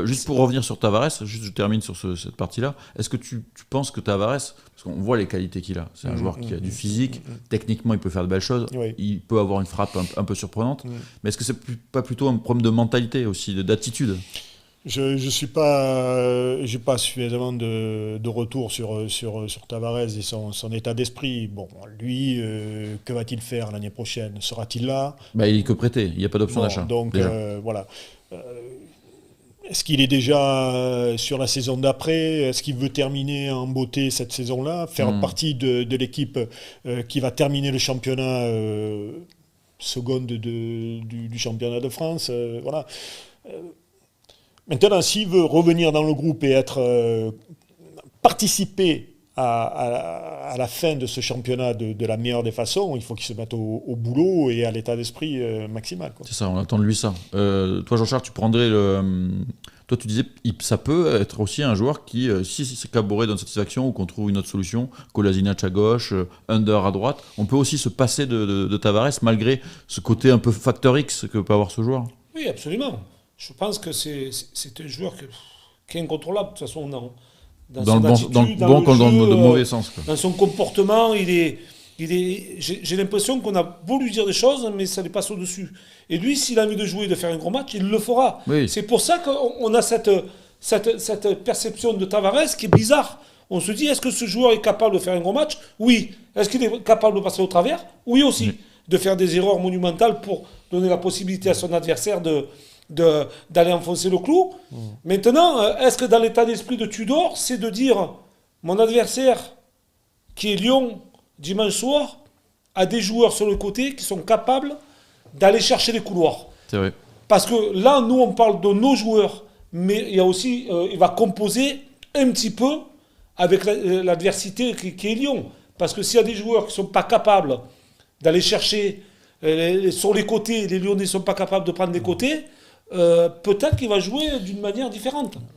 Juste pour revenir sur Tavares, juste je termine sur cette partie-là. Est-ce que tu penses que Tavares, parce qu'on voit les qualités qu'il a, c'est un joueur qui a du physique, techniquement il peut faire de belles choses, il peut avoir une frappe un peu surprenante, mais est-ce que c'est pas plutôt un problème de mentalité aussi, d'attitude? J'ai pas suffisamment de retour sur Tavares et son état d'esprit. Bon, lui, que va-t-il faire l'année prochaine? Sera-t-il là? Il est que prêté, il n'y a pas d'option d'achat. Donc déjà. voilà. Euh, Est-ce qu'il est déjà sur la saison d'après? Est-ce qu'il veut terminer en beauté cette saison-là? Faire partie de l'équipe qui va terminer le championnat seconde du championnat de France? Voilà. Maintenant, s'il veut revenir dans le groupe et participer à la fin de ce championnat de la meilleure des façons, il faut qu'il se mette au boulot et à l'état d'esprit maximal, quoi. C'est ça, on attend de lui ça. Toi, Jean-Charles, tu prendrais Toi, tu disais, ça peut être aussi un joueur qui, si c'est Caboret donne satisfaction ou qu'on trouve une autre solution, Kolasinac à gauche, Under à droite, on peut aussi se passer de Tavares malgré ce côté un peu facteur X que peut avoir ce joueur. Oui, absolument. Je pense que c'est un joueur qui est incontrôlable, de toute façon, dans son attitude, dans le bon comme dans le mauvais sens, quoi. dans son comportement, j'ai l'impression qu'on a beau lui dire des choses, mais ça lui passe au-dessus. Et lui, s'il a envie de jouer et de faire un gros match, il le fera. Oui. C'est pour ça qu'on a cette perception de Tavares qui est bizarre. On se dit, est-ce que ce joueur est capable de faire un gros match? Oui. Est-ce qu'il est capable de passer au travers? Oui aussi. Oui. De faire des erreurs monumentales pour donner la possibilité à son adversaire d'aller enfoncer le clou. Maintenant, est-ce que dans l'état d'esprit de Tudor, c'est de dire, mon adversaire, qui est Lyon, dimanche soir, a des joueurs sur le côté qui sont capables d'aller chercher les couloirs. C'est vrai. Parce que là, nous, on parle de nos joueurs, mais il y a aussi, il va composer un petit peu avec l'adversité qui est Lyon. Parce que s'il y a des joueurs qui ne sont pas capables d'aller chercher sur les côtés, les Lyonnais ne sont pas capables de prendre les côtés, peut-être qu'il va jouer d'une manière différente.